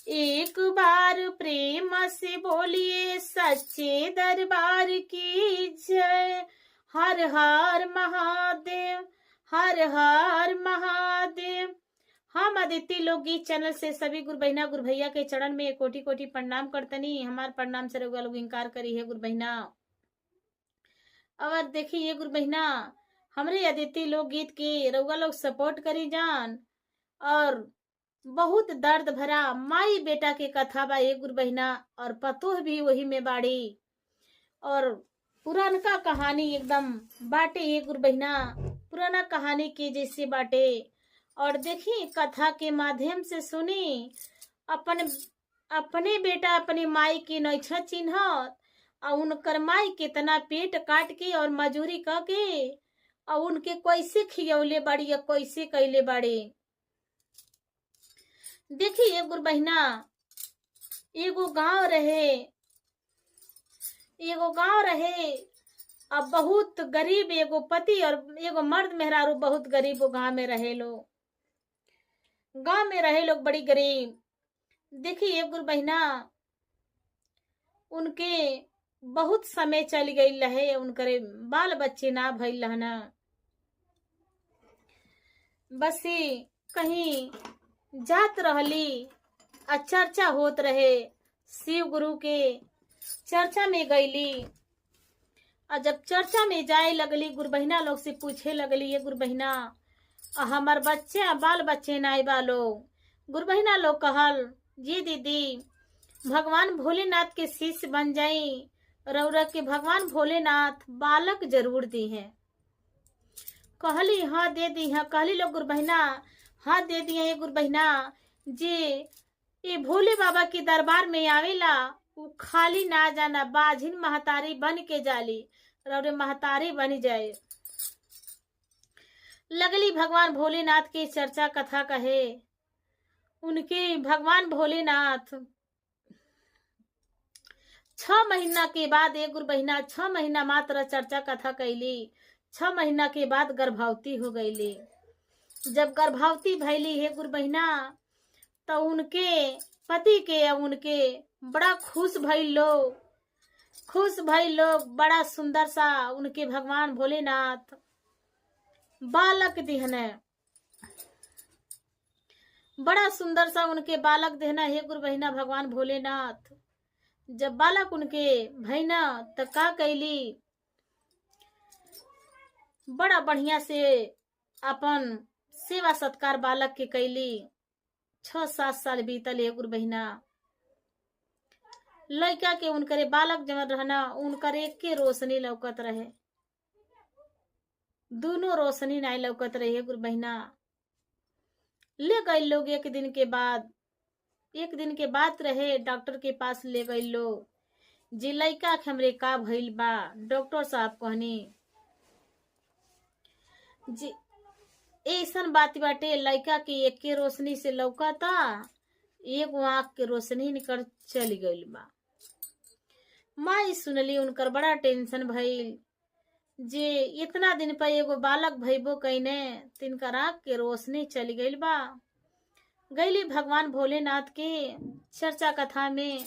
एक बार प्रेम से बोलिए सच्चे दरबार की जय। हर हर महादेव, हर हर महादेव। हम अदिति लोकगीत चैनल से सभी गुरु बहिना गुरु भैया के चरण में कोटि कोटि प्रणाम करतनी। हमार प्रणाम से रउआ लोग इनकार करी है गुरु बहिना। और देखिए गुरु बहिना, हमरे अदिति लोकगीत के रउआ लोग सपोर्ट करी जान। और बहुत दर्द भरा माई बेटा के कथा बा ये गुरु बहिना, और पतोह भी वही में बाड़ी। और पुरानका कहानी एकदम बाटे ये गुरु बहिना, पुराना कहानी के जैसे बाटे। और देखी कथा के माध्यम से सुनी, अपने बेटा अपनी माई की नैछा चिन्हत और उनकर माई कितना पेट काट के और मजूरी करके और उनके कैसे खियौले बाड़ी या कैसे कैले बाड़ी। देखिए गुरु बहिना, एगो गांव रहे। अब बहुत गरीब एगो पति और एगो मर्द मेहरारू बहुत गरीब वो गांव में रहे लोग बड़ी गरीब। देखिए गुरु बहिना, उनके बहुत समय चल गई रहे, उनके बाल बच्चे ना भइल रहना। बस कहीं जात रहली, चर्चा होत रहे, शिव गुरु के चर्चा में गईली। और जब चर्चा में जाए लगली, गुरु बहिना लोग से पूछे लगली, ये गुरु बहिना हमार बच्चे बाल बच्चे नाई बालो। गुरु बहिना लोग कहल, जी दीदी भगवान भोलेनाथ के शिष्य बन जाई, रउरा के भगवान भोलेनाथ बालक जरूर दी है। कहली हाँ दे दी है। कहली लोग गुरु बहिना हाँ दे दिए ये गुरु बहिना जी। ये भोले बाबा के दरबार में आवेला, वो खाली ना जाना, बाझिन महतारी बन के जाली, रउरे महतारी बन जाए। लगली भगवान भोलेनाथ की चर्चा कथा कहे। उनके भगवान भोलेनाथ 6 महीना के बाद एक गुरु बहिना 6 महीना मात्र चर्चा कथा कैली। 6 महीना के बाद गर्भवती हो गईली। जब गर्भवती भैली है गुरु बहिना, तो उनके पति के उनके बड़ा खुश भइल लोग। बड़ा सुंदर सा उनके भगवान भोलेनाथ बालक दिहने, बड़ा सुंदर सा उनके बालक देहना है गुरु बहिना भगवान भोलेनाथ। जब बालक उनके भैना तो का कैली, बड़ा बढ़िया से अपन सेवा सत्कार बालक के कैली। 6-7 साल बीतल है गुरु बहिना। लड़का के उनकरे बालक जमन रहना, उनकर एक के रोशनी लौकत रहे, दोनों रोशनी नहीं लौकत रहे गुरु बहिना। ले गए लोग एक दिन के बाद रहे, डॉक्टर के पास ले गए लोग। जी लड़का के हमरे का भइल बा। डॉक्टर साहब कहनी जी ऐसन बात बाटे, लड़का के एक के रोशनी से लौकता, एक आँख के रोशनी निकल चली गई बा। माई सुनली, उनकर बड़ा टेंशन भइल जे इतना दिन पर एगो बालक भइबो कइने, तिनकर आँख के रोशनी चली गई बा। गईली भगवान भोलेनाथ के चर्चा कथा में,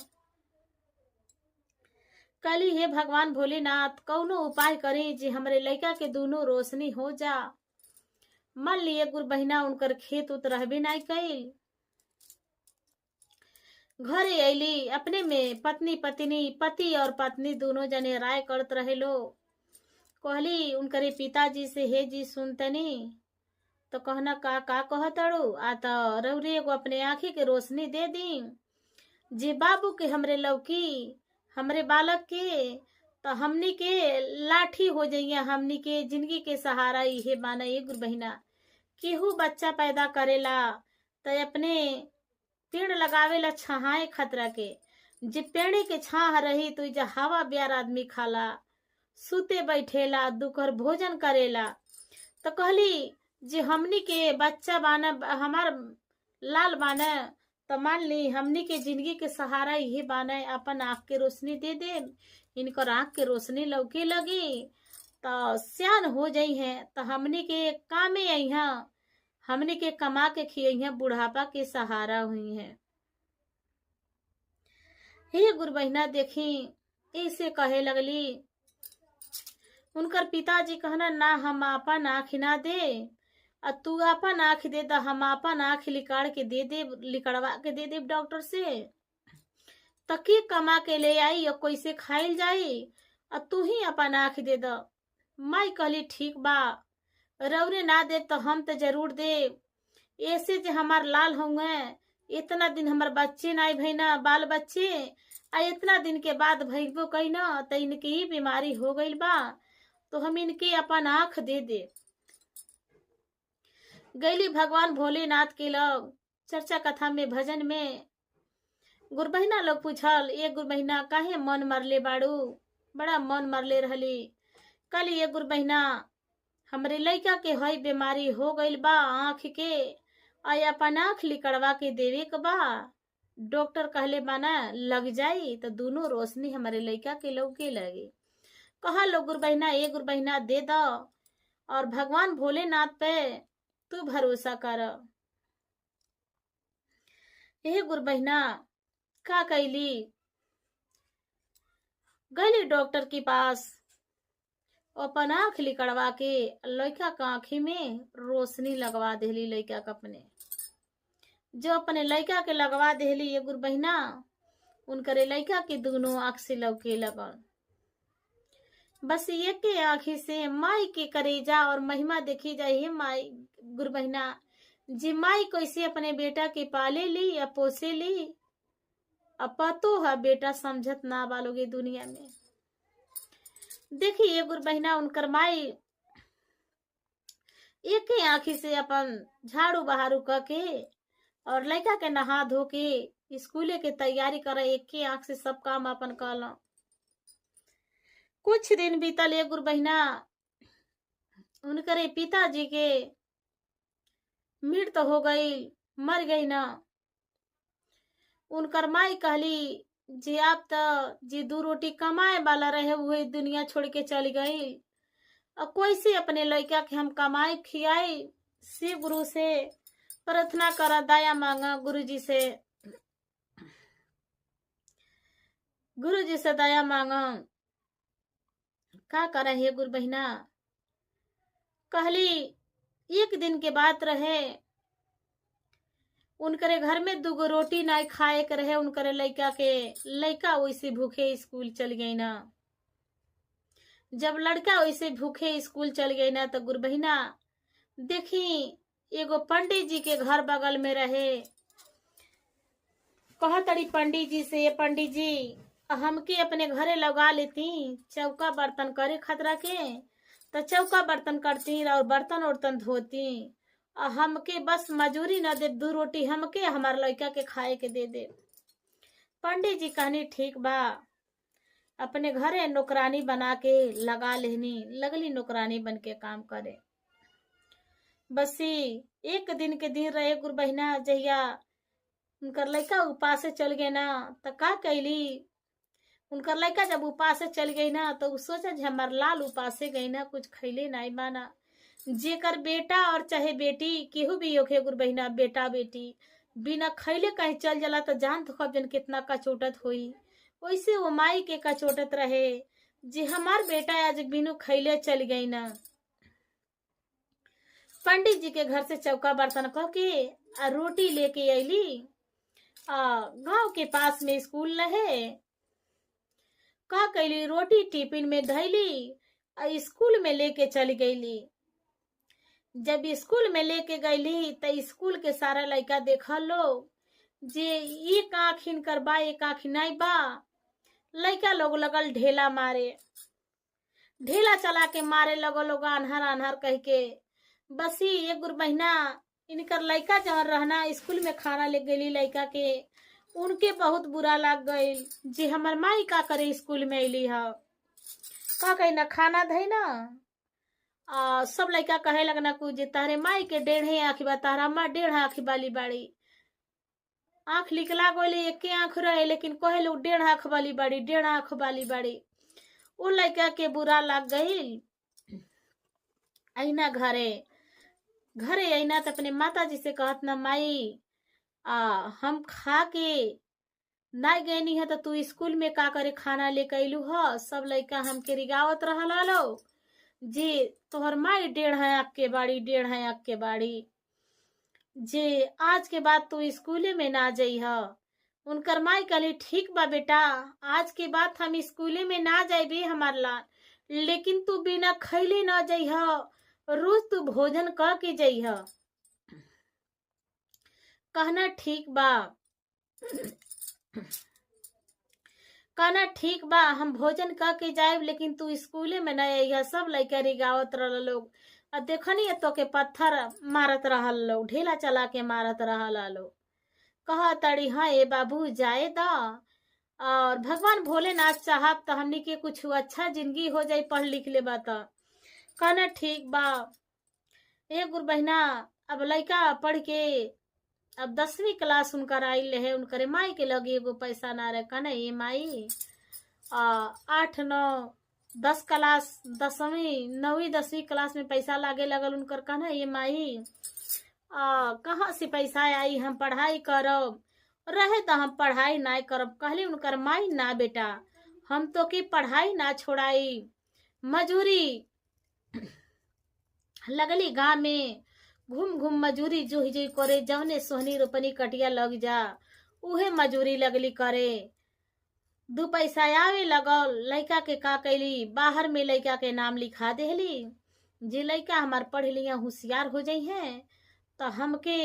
कली हे भगवान भोलेनाथ कौनो उपाय करे जे हमरे लड़का के दोनों रोशनी हो जा। मान लिए गुरु बहिना उनकर खेत उत रहबे नहीं कइल। घरे अली, अपने में पति और पत्नी दोनों जने राय करत रहे लो। कहली उनकरे पिताजी से, हे जी सुनतनी, तो कहना का कहतड़ू, आ तो रउरे एगो अपने आँखी के रोशनी दे दी जे बाबू के हमरे लौकी, हमरे बालक के, तो हमनी के लाठी हो जाइए, हमनी के जिंदगी के सहारा इहे बाना। ये गुरु बहिना केहू बच्चा पैदा करेला तो अपने पेड़ लगावेला छहाए खतरा के, जे पेड़े के छाह रही तो जा हवा ब्यार आदमी खाला, सुते बैठेला, दुकर भोजन करेला। तो कहली जे हमनी के बच्चा बाना, हमार लाल बाना, तो मान ली हमनी के जिंदगी के सहारा यही बाना, अपन आँख के रोशनी दे दे, इनकर आँख के रोशनी लौके लगी तो सियान हो जाई है, तो हमनी के कामे आई हैं, हमनी के कमा के खियई हैं, बुढ़ापा के सहारा हुई हैं। हे गुरु बहिना देखी ऐसे कहे लगली। उनकर पिताजी कहना ना हम आपन आँख ना दे, और तू आपन आँख दे द, हम आपन आँख लिकाड़ के दे दे, लिकड़वा के दे दे डॉक्टर से, तकी कमा के ले आई और कैसे खाइल जाई, और तू ही अपन आँख दे द। माई कहली ठीक बा, रौरे ना दे तो हम तो जरूर दे, ऐसे जे हमार लाल होंगे, इतना दिन हमार बच्चे ना भईना, बाल बच्चे आ इतना दिन के बाद भईबो कही ना, तो इनकी ही बीमारी हो गई बा, तो हम इनके अपन आँख दे दे। गैली भगवान भोलेनाथ के लोग चर्चा कथा में, भजन में। गुरु बहिना लोग पूछल, ये गुरु बहिना काहे मन मरले बाड़ू, बड़ा मन मरले रहली। कल ये गुरु बहिना हमरे लइका के हई बीमारी हो गईल बा आँख के, और अपन आँख लिकड़वा के देवे के बा। डॉक्टर कहले बाना लग जाई तो दोनों रोशनी हमारे लइका के लौके लगे। कहा लो गुरु बहिना, ये गुरु बहिना दे दो, और भगवान भोलेनाथ पे तू भरोसा कर। ये गुरु बहिना का कैली, गली डॉक्टर के पास, अपन आँख लिकड़वा के लड़का का आँखी में रोशनी लगवा देली। लड़का का अपने जो अपने लड़का के लगवा देली ये गुरु बहिना, उनकरे लड़का के दोनों आँख से लौके लगल। बस ये के आँखी से माई के करेजा और महिमा देखी जाए। माई गुरु बहिना जी माई कैसे अपने बेटा के पाले ली या पोसे ली, अब पतो है बेटा समझत ना बालोगे दुनिया में। देखिए ये गुरु बहिना उनकर माई एक ही आँखी से अपन झाड़ू बहारू करके और लड़का के नहा धो के स्कूले के तैयारी करे, एक ही आँख से सब काम अपन कल। कुछ दिन बीतल ये गुरु बहिना, उनकरे पिताजी के मृत्यु हो गई, मर गई ना। उनकर माई कहली जी आप तो जी दो रोटी कमाए वाला रहे हुए दुनिया छोड़ के चली गई, और कोई से अपने लड़का के हम कमाई खियाई। शिव गुरु से प्रार्थना करा, दया मांगा गुरु जी से, गुरु जी से दया मांगा। का करे है गुरु बहिना, कहली एक दिन के बात रहे, उनकरे घर में दूगो रोटी नहीं खाए के रहे। उनकरे लड़का के, लड़का वैसे भूखे स्कूल चल गई ना। जब लड़का वैसे भूखे स्कूल चल गई ना, तो गुरु बहिना देखी एगो पंडित जी के घर बगल में रहे। कहा तड़ी पंडित जी से, पंडित जी हमके अपने घरे लगा लेती चौका बर्तन करे खतरा के, तो चौका बर्तन करती और बर्तन उर्तन धोती, और हमके बस मजूरी न दे, दो रोटी हमके हमार लड़का के खाए के दे दे। पंडित जी कहनी ठीक बा, अपने घरे नौकरानी बना के लगा लेनी। लगली नौकरानी बन के काम करे। बसी एक दिन के दिन रहे गुरु बहिना, जहिया उनकर लड़का उपास से चल गए ना, तो का कैली, उनकर लड़का जब उपास से चल गई ना, तो सोचा हमार लाल उपास से गई ना, कुछ खैले नहीं माना। जेकर बेटा और चाहे बेटी केहू भी होखे गुरु बहिना, बेटा बेटी बिना खैले कहीं चल जाला तो जान तो खब जन कितना कचोटत होई। वैसे वो माई के कचोटत रहे, जे हमार बेटा आज बिनु खैले चल गई ना। पंडित जी के घर से चौका बर्तन कह के आ रोटी लेके अली। गांव के पास में स्कूल रहे, का कैली रोटी टिफिन में धैली, स्कूल में लेके चली गईली। जब स्कूल में लेके गईली तो स्कूल के सारा लड़का देखल लो, जे एक आँख इनकर बा एक आँख नहीं बा। लड़का लोग लगल ढेला मारे, ढेला चला के मारे लगो लोग आन्हर आन्हर कह के। बसी ये गुरु बहिना इनकर लड़का जहाँ रहना स्कूल में खाना ले गई लड़का के, उनके बहुत बुरा लग गई, जी हमार माई का करे स्कूल में अली है, का कही ना खाना धई ना। सब लड़का कहे लगना कुछ तारे माई के 1.5 आँख बा, तारा माँ 1.5 आँख वाली बाड़ी। आँख लिखला गोले एक आँख रहे, लेकिन कहे लोग 1.5 आँख वाली बाड़ी, 1.5 आँख वाली बाड़ी। वो लड़का के बुरा लग गई। आईना घरे घरे आईना तो अपने माता जी से कहत ना, माई हम खा के ना गईनी है तो तू स्कूल में का करे खाना लेके अइलू ह। सब लइका हमके रिगावत रहला लोग जे तोहर माई 1.5 आँख के बाड़ी 1.5 आँख के बाड़ी, जे आज के बाद तू स्कूले में ना जइह। उनकर माई कहली ठीक बा बेटा, आज के बाद हम स्कूले में ना जाइबे हमार लाल, लेकिन तू बिना खैले ना जइह, रोज तू भोजन क के जइह। कहना ठीक बा, कहना ठीक बा, हम भोजन क के जाइब, लेकिन तू स्कूले में ना अइह। सब लइका रिगावत रहल लोग। और देखनी तो के पत्थर मारत रहल लोग, ढेला चला के मारत रहल लोग। कहा तड़ी हाँ ए बाबू जाए दा, और भगवान भोलेनाथ चाहब तो हमनी के कुछ अच्छा जिंदगी हो जाए, पढ़ लिख ले बा। कहना ठीक बा। ए गुरु बहिना अब लइका पढ़ के अब 10वीं क्लास उनकर आइल है, उनकर माई के लगे एगो पैसा ना रहे। कहना ये माई 8, 9, 10 क्लास 10वीं 9वीं 10वीं क्लास में पैसा लागे लगल उनकर। कहना ये माई कहाँ से पैसा आई, हम पढ़ाई करब, रहे तो हम पढ़ाई ना करब। कहली उनकर माई ना बेटा, हम तो की पढ़ाई ना छोड़ाई, मजूरी लगली गाँव में घूम घूम मजूरी जोही जोही करे, जवने सोहनी रोपनी कटिया लग जा उहे मजूरी लगली करे। 2 पैसा आवे लगल, लइका के का कैली बाहर में लइका के नाम लिखा देली, जे लइका हमार पढ़ लिया होशियार हो जाई हैं तो हमके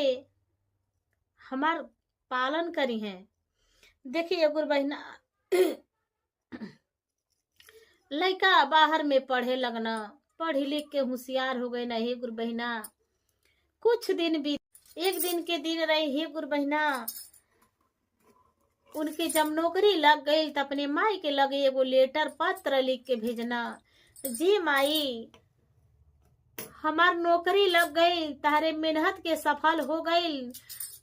हमार पालन करी हैं। देखिए गुरु बहिना लइका बाहर में पढ़े लगना, पढ़ लिख के होशियार हो गए ना। हे गुरु बहिना कुछ दिन भी एक दिन के दिन रहे। हे गुरु बहिना उनके जब नौकरी लग गई तो अपने माई के लगे एगो लेटर पत्र लिख के भेजना, जी माई हमार नौकरी लग गई, तारे मेहनत के सफल हो गई,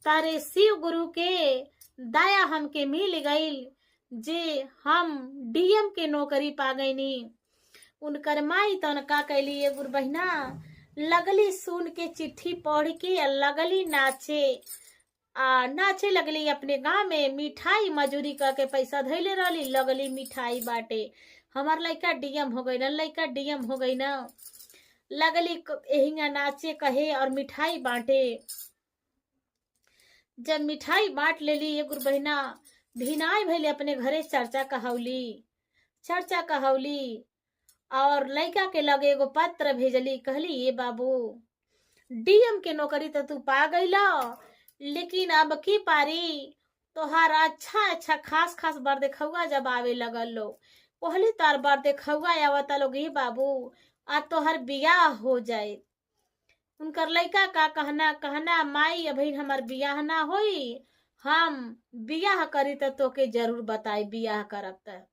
तारे शिव गुरु के दया हमके मिल गई, जे हम डीएम के नौकरी पा गईनी। उनकर माई तन का कैली ये गुरु बहिना लगली सुन के चिट्ठी पढ़ के लगली नाचे, नाचे लगली। अपने गांव में मिठाई मजूरी करके पैसा धैले रहली, लगली मिठाई बाटे। हमार लइका डीएम हो गई ना, लइका डीएम हो गई ना, लगली एहिंगा नाचे कहे और मिठाई बांटे। जब मिठाई बांट लेली ये गुरु बहिना भिनाई भैले अपने घरे चर्चा कहौली और लइका के लगे एगो पत्र भेजली। कहली ये बाबू डीएम के नौकरी तो तू पा गईला, लेकिन अब की पारी तोहार अच्छा खास खास बर देखौआ जब आवे लगल लो, कहली तार बर देखौआ आवता लोग ये बाबू आज तोहर बियाह हो जाए। उनकर लइका का कहना माई अभी हमार बियाह ना होई, हम बियाह करी तो तोके जरूर बताई, बियाह करब त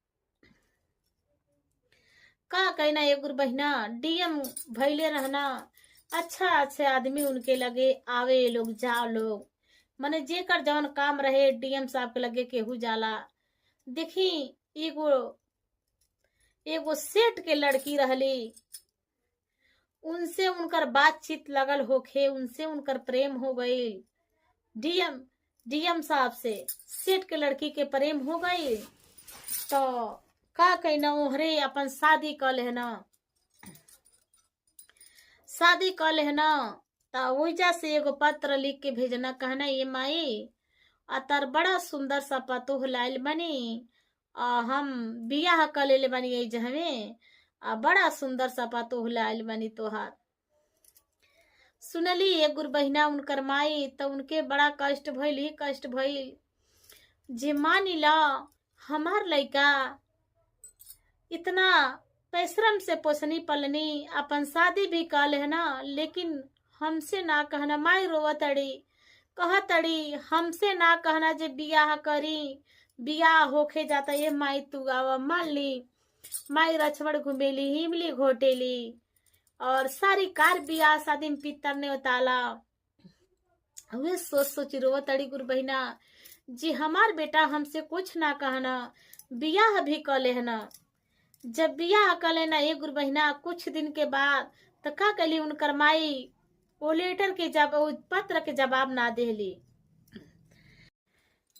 का कहना ये गुरु बहिना डीएम भैले रहना। अच्छा आदमी उनके लगे आवे लोग जा लोग, मने जेकर जवन काम रहे डीएम साहब के लगे केहू जाला। देखी एगो सेठ के लड़की रहली, उनसे उनकर बातचीत लगल होखे, उनसे उनकर प्रेम हो गई। डीएम साहब से सेठ के लड़की के प्रेम हो गई तो का कहना ओहरे अपन शादी कर लेना तो ओइजा से एगो पत्र लिख के भेजना। कहना ये माई अतर बड़ा सुंदर सा पतोह लाइल बनी, हम बियाह कर ले बनी एइजा हमें, बड़ा सुंदर सा पतोह लाइल बनी तोहार। सुनली एक गुरु बहिना उनकर माई तो उनके बड़ा कष्ट भइल। जे मानिला हमार लइका इतना परिश्रम से पोसनी पलनी, अपन शादी भी कर लेना, लेकिन हमसे ना कहना। माई रोवतड़ी कहतड़ी हमसे ना कहना जे बियाह करी, बियाह होके जाता। ये माई तू आवा मान ली माई रछवड़ घुमेली, हिमली घोटेली और सारी कार बियाह शादी में पितर ने उताला। वे सोच रोवतड़ी गुरु बहिना जी हमार बेटा हमसे कुछ ना कहना, बियाह भी कर लेना। जब बियाह कर लेना ये गुरु बहिना कुछ दिन के बाद तो का कली उनकर माई वो लेटर के जब पत्र के जवाब ना देली।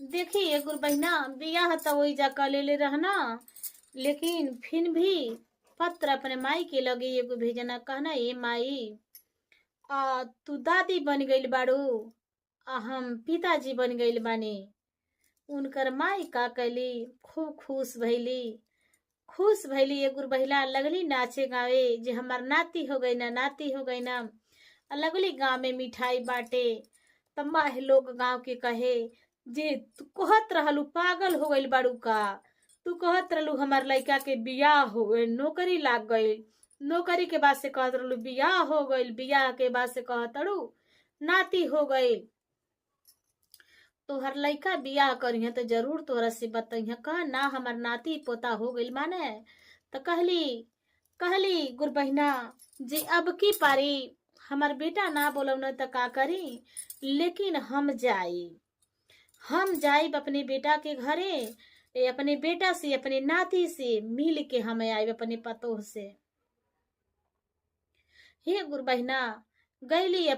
देखिए गुरु बहिना, बियाह तो वही जा कर ले रहना, लेकिन फिर भी पत्र अपने माई के लगे एगो भेजना, कहना ये माई तू दादी बन गई बाड़ू, हम पिताजी बन गई बानी। उनकर माई का कैली, खूब खुश भैली ये गुरु बहिला, लगली नाचे गावे जे हमार नाती हो गई ना, नाती हो गई ना। लगली गाँव में मिठाई बाटे, तब माह लोग गाँव के कहे जे तू कहत रहलू पागल हो गई बाड़ू का, तू कहत रहलू हमार लड़का के बियाह हो गई, नौकरी लाग गई, नौकरी के बाद से कहत रहलू बियाह हो गई, बियाह के बाद से कहत रहू नाती हो गई। तोहर लड़का बियाह करिहे तो जरूर तोहरा से बतइहे, कह ना हमार नाती पोता हो गई माने। तो कहली गुरु बहिना जी अब की पारी हमार बेटा ना बोलौन तो का करी, लेकिन हम जाई अपने बेटा के घरे, अपने बेटा से अपने नाती से मिल के हम आए अपने पतोह से। हे गुरु बहिना, गैली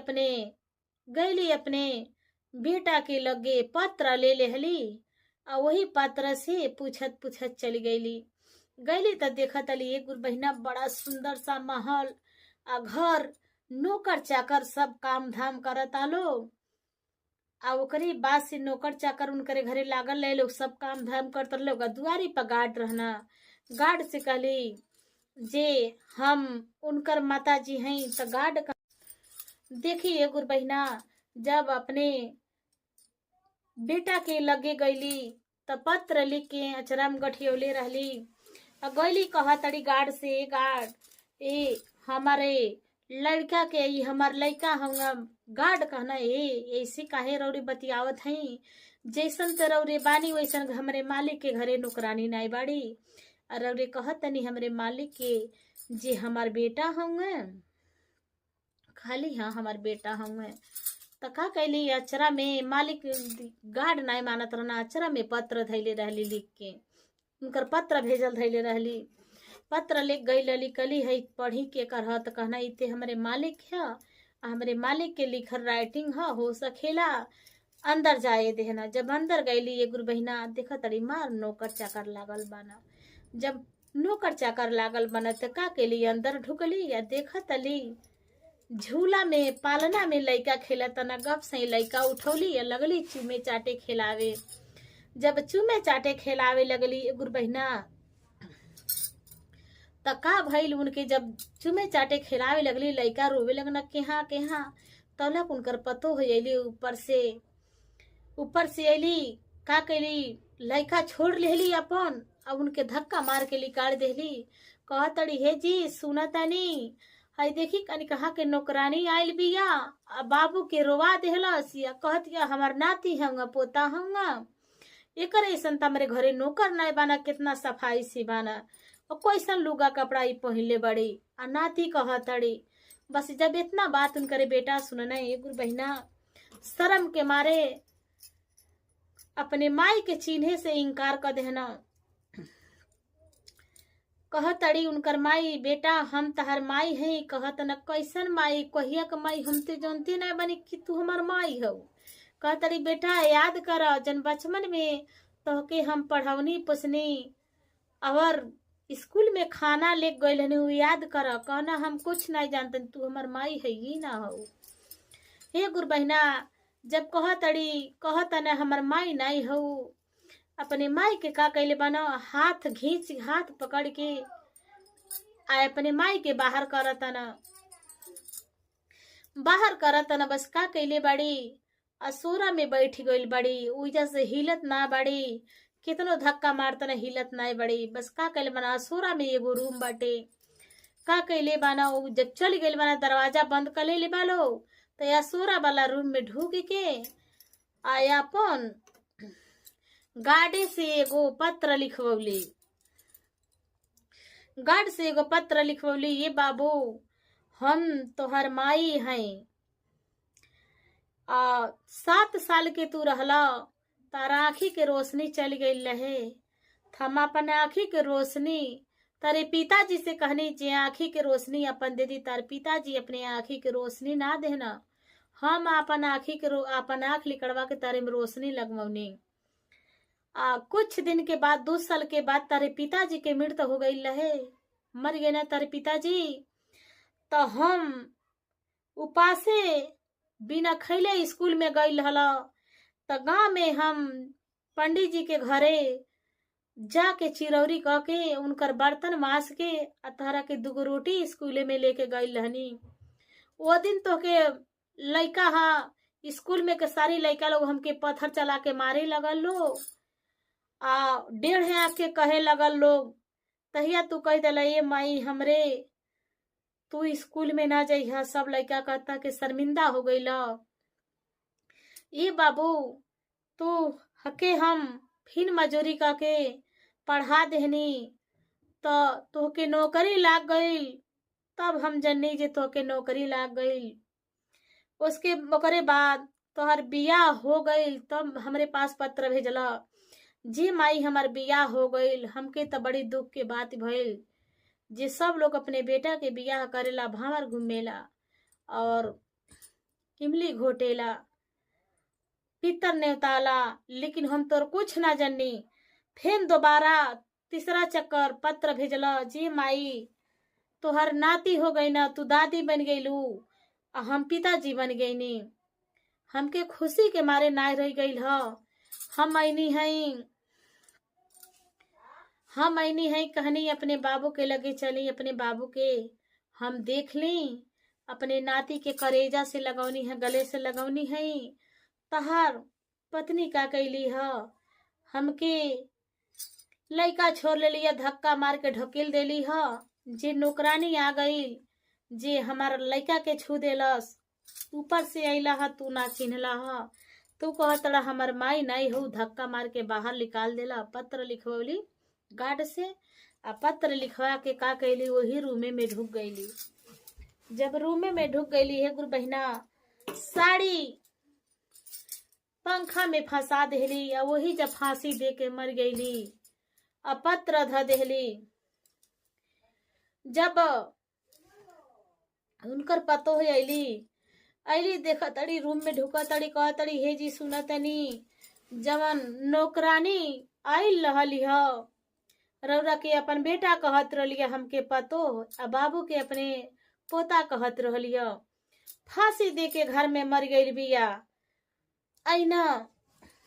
अपने बेटा के लगे पत्र ले लेहली, आ वही पत्र से पूछत चली गईली तो देखत अली एक गुरु बहिना बड़ा सुंदर सा महल आ घर, नौकर चाकर सब काम धाम करत आलो। आ ओकरी बाद से नौकर चाकर उनकरे घरे लागल रहे, लोग सब काम धाम करते लोग। दुआरी पर गार्ड रहना, गार्ड से कहली जे हम उनकर माता जी हैं, तो गार्ड का देखिए गुरु बहिना जब अपने बेटा के लगे गईली तो पत्र लिख के अचरा में गठियौले रहली। गईली कहा तड़ी गार्ड से, गार्ड ए हमारे लड़का के ये हमार लड़का हम। गार्ड कहना ऐसे काहे रौरी बतियावत हैं, जैसन तो रौरे बानी वैसन हमरे मालिक के घरे नौकरानी नाई बाड़ी। और रौरे कहत तनी हमरे मालिक के जे हमार बेटा होंगे, खाली हाँ हमार बेटा होंगे। तो का कैली अचरा में मालिक गार्ड नाई मानत रहना, अचरा में पत्र धैले रहली लिख के, उनकर पत्र भेजल धैले रहली। पत्र लिख गई लली कली है पढ़ी के करह, तो कहना इते हमारे मालिक है, हमारे मालिक के लिखल राइटिंग हो सकेला, अंदर जाए देना। जब अंदर गईली ये गुरु बहिना देखा तड़ी मार नौकर चाकर लागल बना। जब नौकर चाकर लागल बना तो का कैली अंदर ढुकली या देखा तली झूला में पालना में लइका खेला तना, गप से लइका उठौली या लगली चूमे चाटे खिलावे। जब चूमे चाटे खिलावे लगली गुरु बहिना तका भइल उनके, जब चूमे चाटे खिलावे लगली लइका रोवे लगना केहा तलक उनकर पतो हो अली ऊपर से अली का कैली लइका छोड़ लेली अपन, अब उनके धक्का मार के निकाल देली। कहतड़ी हे जी सुनतानी, हई देखी कनी कहा के नौकरानी आयल बिया, बाबू के रोवा देहलस या कहत या हमार नाती हंगा पोता हंगा, एकर ऐसन तमरे घरे नौकर नाई बाना, कितना सफाई से बाना और कैसन लुगा कपड़ा ही पहले बड़ी। आ नाती कहतड़ी बस। जब इतना बात उनकरे बेटा सुनना ये गुरु बहिना शर्म के मारे अपने माई के चिन्हे से इनकार कर देना। कहतड़ी उनकर माई बेटा हम तहर माई है, कहत न कैसन माई, कहिया के माई हम ते जानते नहीं बनी कि तू हमार माई हो। कहतड़ी बेटा याद कर जन बचपन में तो के हम पढ़ौनी पोसनी और स्कूल में खाना ले गई याद कर, कहना हम कुछ नहीं जानते, तू हमार माई है ही ना हो। हे गुरु बहिना जब कहत न हमार माई नहीं हो, अपने माई के का कैले बना हाथ पकड़ के आ अपने माई के बाहर करत न बस का कैले बड़ी असोरा में बैठ गई बड़ी, उजा से हिलत ना बड़ी, कितनो धक्का मारता न हिलत ना बड़ी। बस का कैले बना असोरा में एगो रूम बाटे, का कैले बना जब चल गई बना दरवाजा बंद कर ले बालो तो असोरा वाला रूम में ढूक के आया अपन गार्ड से एगो पत्र लिखवली, ये बाबू हम तोहर माई हैं, 7 साल के तू रहला तारा आँखी के रोशनी चल गई रहे, हम अपन आँखी के रोशनी तारे पिताजी से कहनी जे आँखी के रोशनी अपन दे दी, तार पिताजी अपने आँखी के रोशनी ना देना, हम अपन आँख लिकड़वा के तारे में रोशनी लगमौनी। कुछ दिन के बाद 2 साल के बाद तारे पिताजी के मृत्यु हो गई रहे, मर गए ना तारे पिताजी। तो हम उपासे बिना खैले स्कूल में गई हल। तो गांव में हम पंडित जी के घरे जाके चिरौरी कह के उनकर बर्तन मास के तहरा के 2 रोटी स्कूले में लेके गई रहनी। वो दिन तो के लड़का हा स्कूल में के सारी लड़का लोग हमके पत्थर चला के मारे लगल लो। 1.5 आँख के कहे लगल लोग। तहिया तू कह दिला ये माई हमरे तू स्कूल में ना जाइहा, सब लड़का कहता के शर्मिंदा हो गई ला। ये बाबू तू हके हम फिर मजूरी करके पढ़ा देहनी तो तोहके नौकरी लाग गई। तब हम जन्नी जे तोहके नौकरी लाग गई। उसके ओकरे बाद तोहर बियाह हो गई तब हमरे पास पत्र भेजला जी माई हमार बियाह हो गई। हमके तो बड़ी दुख के बात भइल जे सब लोग अपने बेटा के बियाह करेला, भावर घूमेला और इमली घोटेला, पितर नेवताला, लेकिन हम तोर कुछ ना जन्नी। फिर दोबारा 3रा चक्कर पत्र भेजला जी माई तोहर नाती हो गई ना, तू दादी बन गईलू, हम पिताजी बन गईनी। हमके खुशी के मारे ना रह गई ह। हम ऐनी है कहनी अपने बाबू के लगे चली, अपने बाबू के हम देख ली, अपने नाती के करेजा से लगौनी है, गले से लगौनी है। तहार पत्नी का कैली है, हमके लड़का छोड़ ले लिया, धक्का मार के ढकेल देली है। जे नौकरानी आ गई जे हमार लड़का के छू देलस, ऊपर से अला है तू ना चिन्हला है, तू कहतड़ा हमार माई नहीं हो, धक्का मार के बाहर निकाल देला। पत्र लिखवली गार्ड से, पत्र लिखवा के का कैली वही रूमे में ढुक गईली। जब रूमे में ढुक गईली है गुरु बहिना, साड़ी पंखा में फंसा देली और वही जब फांसी दे के मर गईली। पत्र ध देली। जब उनकर पतो हो अली देखा तड़ी रूम में ढुका तड़ी कह तड़ी हे जी सुना तनी जवन नौकरानी आइल रहली ह रौरा के अपन बेटा कहत रहलिया, हमके पतो आ बाबू के अपने पोता कहत रहलिया, फांसी दे के घर में मर गई बिया। आईना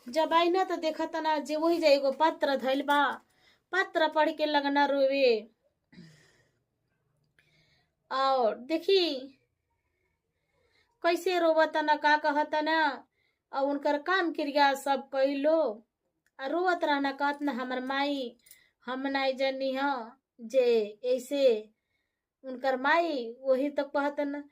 जब आईना तो देखा तना जे वही जाएगो पत्र धैल बा। पत्र पढ़ के लगना रोवे और देखी कैसे रोवत ना का कहता ना और उनकर काम क्रिया सब कैलो रोवत रहना कहत ना हमर माई हम नहीं जनी ह जे ऐसे उनकर माई वही तक तो कहत ना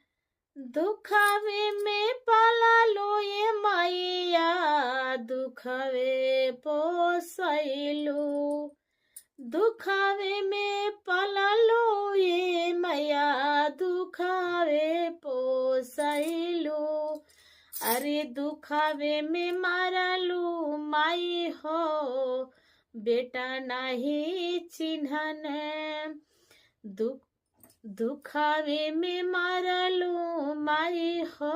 दुखावे में पाला लो ये माइया दुखावे पोसैलू, दुखावे में पाला लो ये मैया दुखावे पोसैलू, अरे दुखावे में मारलू माई हो बेटा नहीं चिन्हन, दुखावे में मारलू माई हो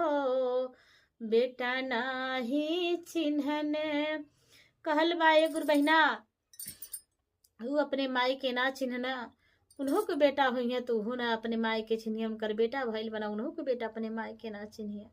बेटा नहीं चिन्हन। कहल बाए गुरु बहिना वो अपने माई के ना चिन्हना, उन्हों के बेटा हुई है तो उन्होंने अपने माई के चिन्हिया, उनकर बेटा भइल बना उन्हों के बेटा अपने माई के ना चिन्हिया।